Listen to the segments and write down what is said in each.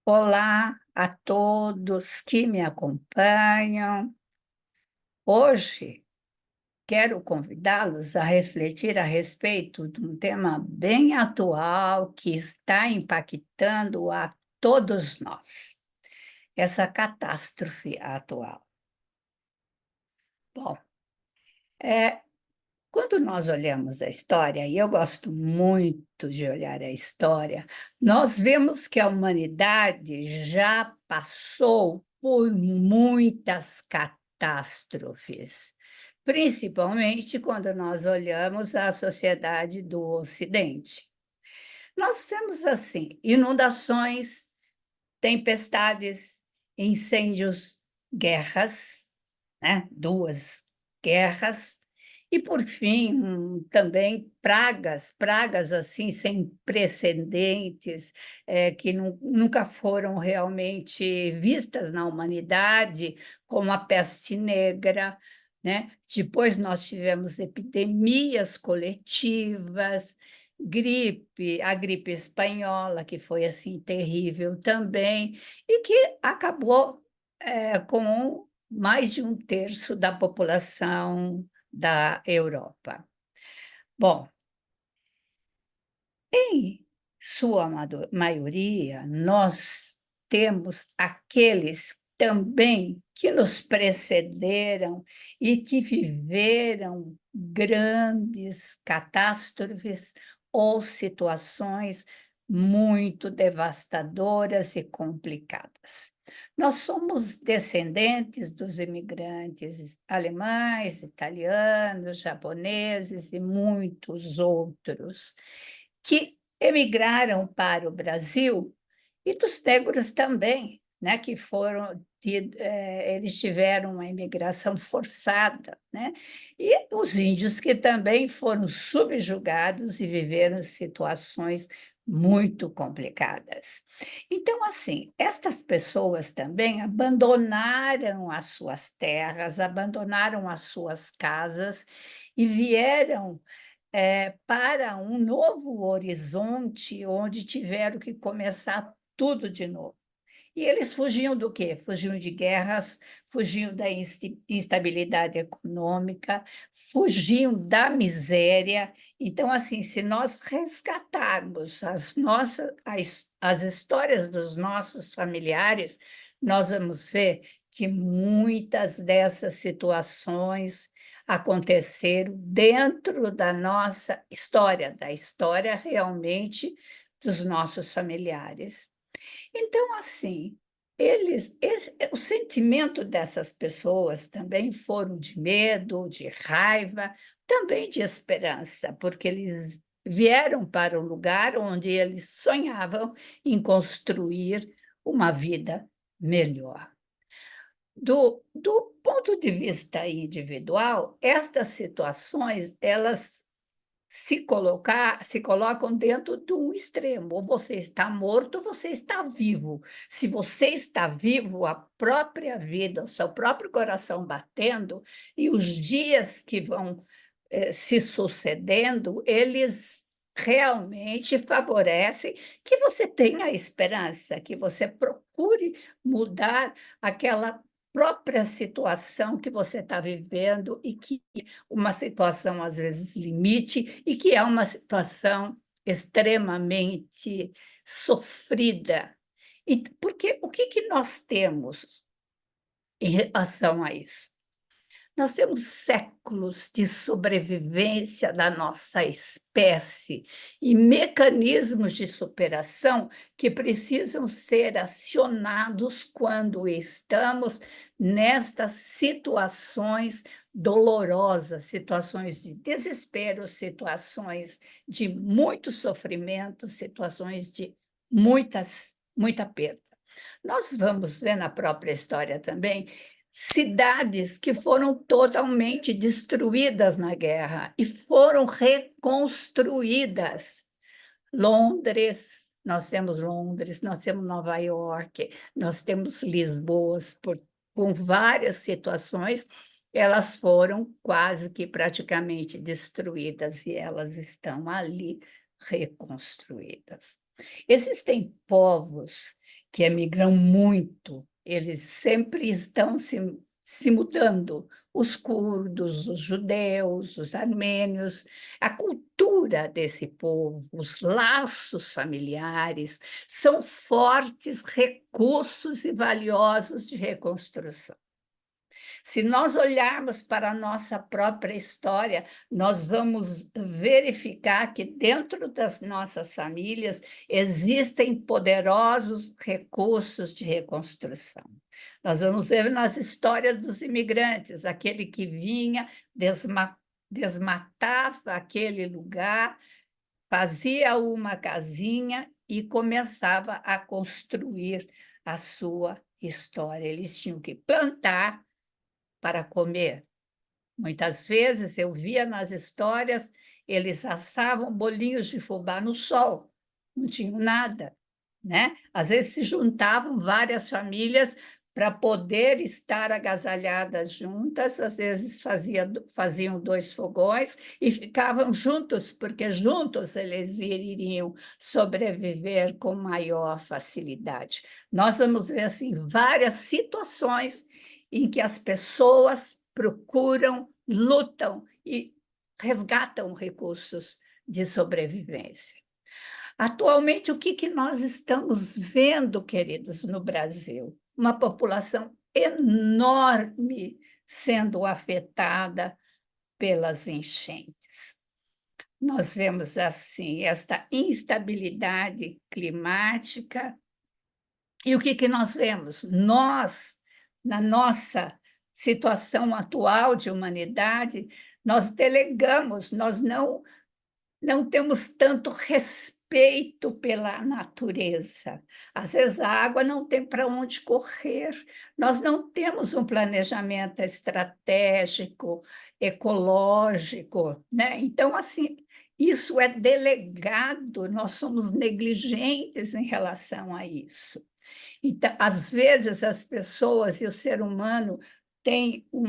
Olá a todos que me acompanham. Hoje quero convidá-los a refletir a respeito de um tema bem atual que está impactando a todos nós, essa catástrofe atual. Bom, é, quando nós olhamos a história, e eu gosto muito de olhar a história, nós vemos que a humanidade já passou por muitas catástrofes, principalmente quando nós olhamos a sociedade do Ocidente. Nós temos, assim, inundações, tempestades, incêndios, guerras, né? Duas guerras, e, por fim, também pragas assim sem precedentes, que nunca foram realmente vistas na humanidade, como a peste negra, né? Depois nós tivemos epidemias coletivas, a gripe espanhola, que foi assim terrível também, e que acabou com mais de um terço da população da Europa. Bom, em sua maioria, nós temos aqueles também que nos precederam e que viveram grandes catástrofes ou situações muito devastadoras e complicadas. Nós somos descendentes dos imigrantes alemães, italianos, japoneses e muitos outros que emigraram para o Brasil, e dos negros também, né, que eles tiveram uma imigração forçada, né, e os índios que também foram subjugados e viveram situações muito complicadas. Então, assim, estas pessoas também abandonaram as suas terras, abandonaram as suas casas e vieram para um novo horizonte, onde tiveram que começar tudo de novo. E eles fugiam do quê? Fugiam de guerras, fugiam da instabilidade econômica, fugiam da miséria. Então, assim, se nós resgatarmos as histórias dos nossos familiares, nós vamos ver que muitas dessas situações aconteceram dentro da nossa história, da história realmente dos nossos familiares. Então, assim, o sentimento dessas pessoas também foram de medo, de raiva, também de esperança, porque eles vieram para um lugar onde eles sonhavam em construir uma vida melhor. Do ponto de vista individual, estas situações, elas se colocam dentro de um extremo, ou você está morto ou você está vivo. Se você está vivo, a própria vida, o seu próprio coração batendo, e os dias que vão se sucedendo, eles realmente favorecem que você tenha esperança, que você procure mudar aquela própria situação que você está vivendo e que uma situação, às vezes, limite, e que é uma situação extremamente sofrida. E, porque o que, que nós temos em relação a isso? Nós temos séculos de sobrevivência da nossa espécie e mecanismos de superação que precisam ser acionados quando estamos nestas situações dolorosas, situações de desespero, situações de muito sofrimento, situações de muita perda. Nós vamos ver na própria história também cidades que foram totalmente destruídas na guerra e foram reconstruídas. Londres, nós temos Nova York, nós temos Lisboa, com várias situações, elas foram quase que praticamente destruídas e elas estão ali reconstruídas. Existem povos que emigram muito, eles sempre estão se mudando. Os curdos, os judeus, os armênios, a cultura desse povo, os laços familiares, são fortes recursos e valiosos de reconstrução. Se nós olharmos para a nossa própria história, nós vamos verificar que dentro das nossas famílias existem poderosos recursos de reconstrução. Nós vamos ver nas histórias dos imigrantes, aquele que vinha, desmatava aquele lugar, fazia uma casinha e começava a construir a sua história. Eles tinham que plantar para comer. Muitas vezes eu via nas histórias, eles assavam bolinhos de fubá no sol, não tinham nada, né? Às vezes se juntavam várias famílias para poder estar agasalhadas juntas, às vezes faziam 2 fogões e ficavam juntos, porque juntos eles iriam sobreviver com maior facilidade. Nós vamos ver assim várias situações em que as pessoas procuram, lutam e resgatam recursos de sobrevivência. Atualmente, o que nós estamos vendo, queridos, no Brasil? Uma população enorme sendo afetada pelas enchentes. Nós vemos, assim, esta instabilidade climática. E o que nós vemos? Nós, na nossa situação atual de humanidade, nós delegamos, nós não temos tanto respeito pela natureza. Às vezes a água não tem para onde correr, nós não temos um planejamento estratégico, ecológico, né? Então, assim, isso é delegado, nós somos negligentes em relação a isso. Então, às vezes, as pessoas e o ser humano têm o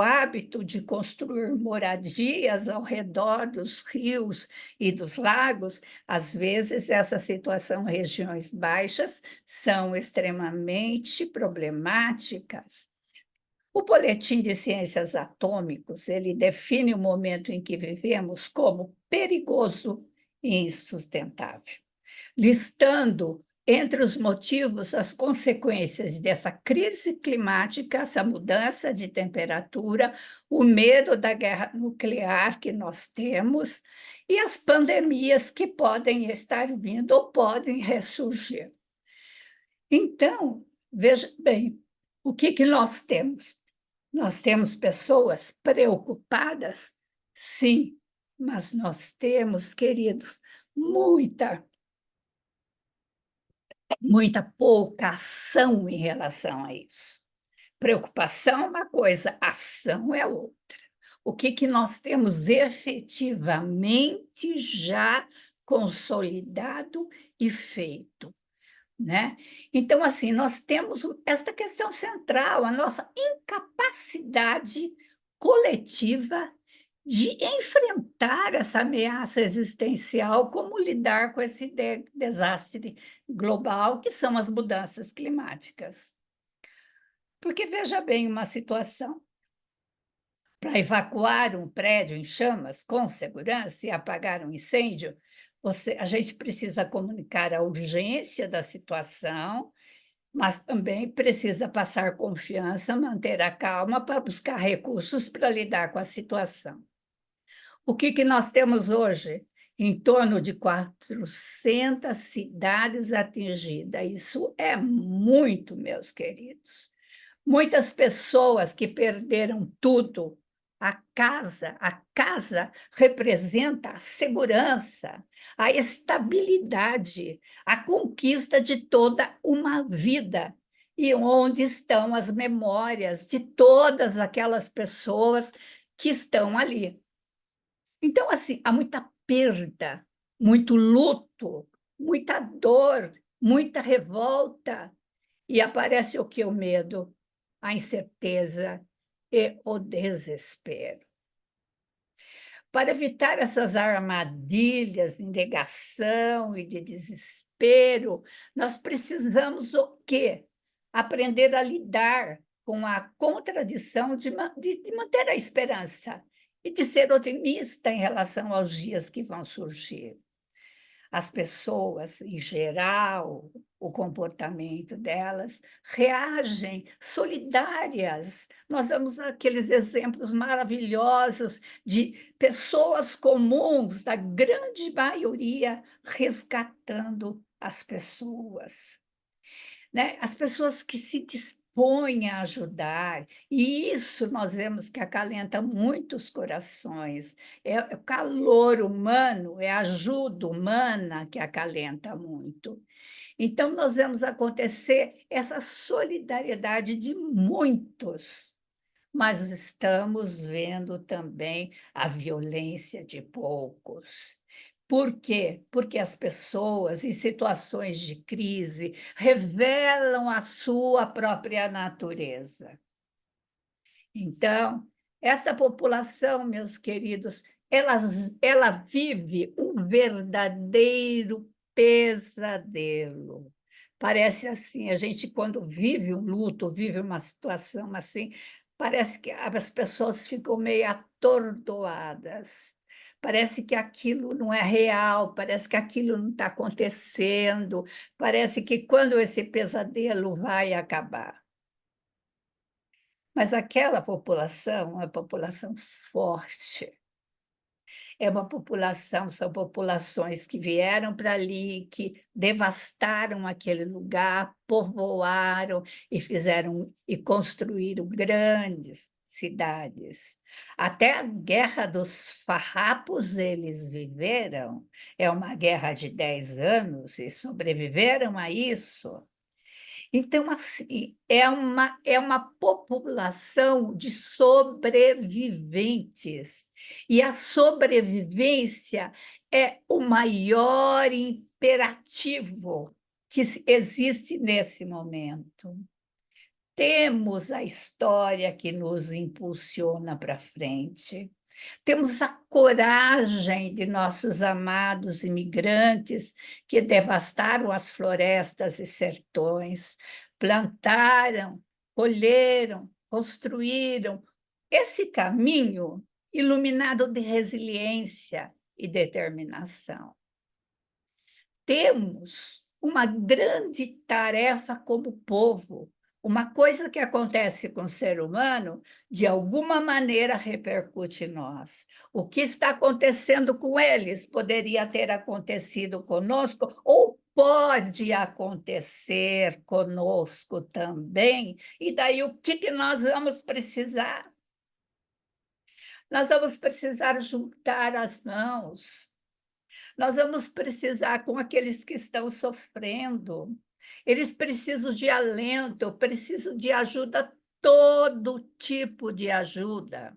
hábito de construir moradias ao redor dos rios e dos lagos. Às vezes, essa situação, regiões baixas, são extremamente problemáticas. O Boletim de Ciências Atômicos, ele define o momento em que vivemos como perigoso e insustentável, listando entre os motivos as consequências dessa crise climática, essa mudança de temperatura, o medo da guerra nuclear que nós temos e as pandemias que podem estar vindo ou podem ressurgir. Então, veja bem, o que nós temos? Nós temos pessoas preocupadas? Sim, mas nós temos, queridos, muita pouca ação em relação a isso. Preocupação é uma coisa, ação é outra. O que nós temos efetivamente já consolidado e feito, né? Então, assim, nós temos esta questão central, a nossa incapacidade coletiva de enfrentar essa ameaça existencial, como lidar com esse desastre global, que são as mudanças climáticas. Porque, veja bem, uma situação para evacuar um prédio em chamas com segurança e apagar um incêndio, a gente precisa comunicar a urgência da situação, mas também precisa passar confiança, manter a calma para buscar recursos para lidar com a situação. O que nós temos hoje? Em torno de 400 cidades atingidas. Isso é muito, meus queridos. Muitas pessoas que perderam tudo. A casa representa a segurança, a estabilidade, a conquista de toda uma vida. E onde estão as memórias de todas aquelas pessoas que estão ali. Então, assim, há muita perda, muito luto, muita dor, muita revolta. E aparece o que? O medo, a incerteza e o desespero. Para evitar essas armadilhas de negação e de desespero, nós precisamos o quê? Aprender a lidar com a contradição de manter a esperança e de ser otimista em relação aos dias que vão surgir. As pessoas, em geral, o comportamento delas, reagem solidárias. Nós vemos aqueles exemplos maravilhosos de pessoas comuns, a grande maioria, resgatando as pessoas, né? As pessoas que se dispõem a ajudar, e isso nós vemos que acalenta muitos corações. É o calor humano, é a ajuda humana que acalenta muito. Então, nós vemos acontecer essa solidariedade de muitos, mas estamos vendo também a violência de poucos. Por quê? Porque as pessoas, em situações de crise, revelam a sua própria natureza. Então, essa população, meus queridos, ela vive um verdadeiro pesadelo. Parece assim, a gente, quando vive um luto, vive uma situação assim, parece que as pessoas ficam meio atordoadas. Parece que aquilo não é real, parece que aquilo não está acontecendo, parece que quando esse pesadelo vai acabar. Mas aquela população é uma população forte, é uma população, são populações que vieram para ali, que devastaram aquele lugar, povoaram e fizeram e construíram grandes cidades. Até a Guerra dos Farrapos eles viveram, é uma guerra de 10 anos e sobreviveram a isso. Então, assim, é uma população de sobreviventes. E a sobrevivência é o maior imperativo que existe nesse momento. Temos a história que nos impulsiona para frente. Temos a coragem de nossos amados imigrantes que devastaram as florestas e sertões, plantaram, colheram, construíram esse caminho iluminado de resiliência e determinação. Temos uma grande tarefa como povo. Uma coisa que acontece com o ser humano, de alguma maneira repercute em nós. O que está acontecendo com eles poderia ter acontecido conosco, ou pode acontecer conosco também. E daí o que nós vamos precisar? Nós vamos precisar juntar as mãos. Nós vamos precisar com aqueles que estão sofrendo. Eles precisam de alento, precisam de ajuda, todo tipo de ajuda.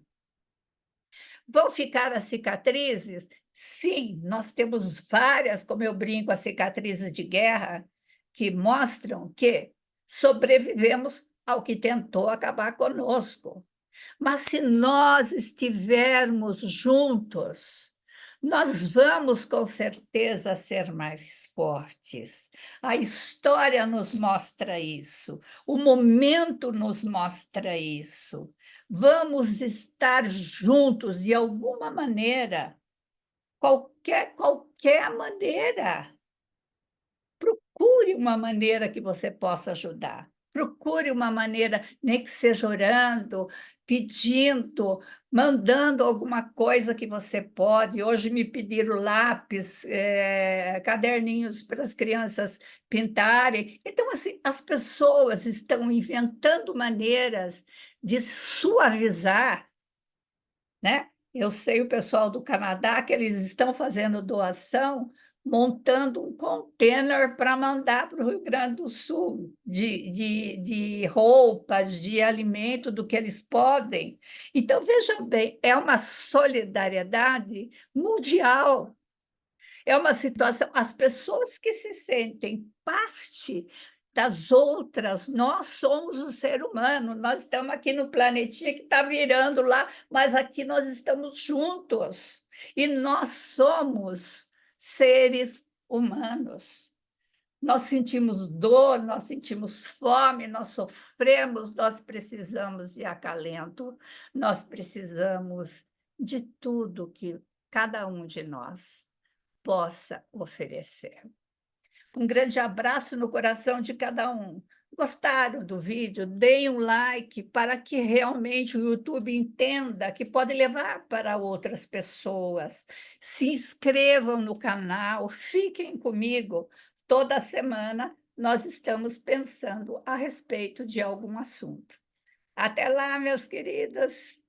Vão ficar as cicatrizes? Sim, nós temos várias, como eu brinco, as cicatrizes de guerra, que mostram que sobrevivemos ao que tentou acabar conosco. Mas se nós estivermos juntos, nós vamos com certeza ser mais fortes. A história nos mostra isso, o momento nos mostra isso. Vamos estar juntos de alguma maneira, qualquer maneira. Procure uma maneira que você possa ajudar. Procure uma maneira, nem que seja orando, pedindo, mandando alguma coisa que você pode. Hoje me pediram lápis, caderninhos para as crianças pintarem. Então, assim, as pessoas estão inventando maneiras de suavizar, né? Eu sei o pessoal do Canadá que eles estão fazendo doação, montando um container para mandar para o Rio Grande do Sul, de roupas, de alimento, do que eles podem. Então, vejam bem, é uma solidariedade mundial. É uma situação, as pessoas que se sentem parte das outras, nós somos o ser humano, nós estamos aqui no planetinha que está virando lá, mas aqui nós estamos juntos. E nós somos seres humanos. Nós sentimos dor, nós sentimos fome, nós sofremos, nós precisamos de acalento, nós precisamos de tudo que cada um de nós possa oferecer. Um grande abraço no coração de cada um. Gostaram do vídeo? Deem um like para que realmente o YouTube entenda que pode levar para outras pessoas. Se inscrevam no canal, fiquem comigo. Toda semana nós estamos pensando a respeito de algum assunto. Até lá, meus queridos!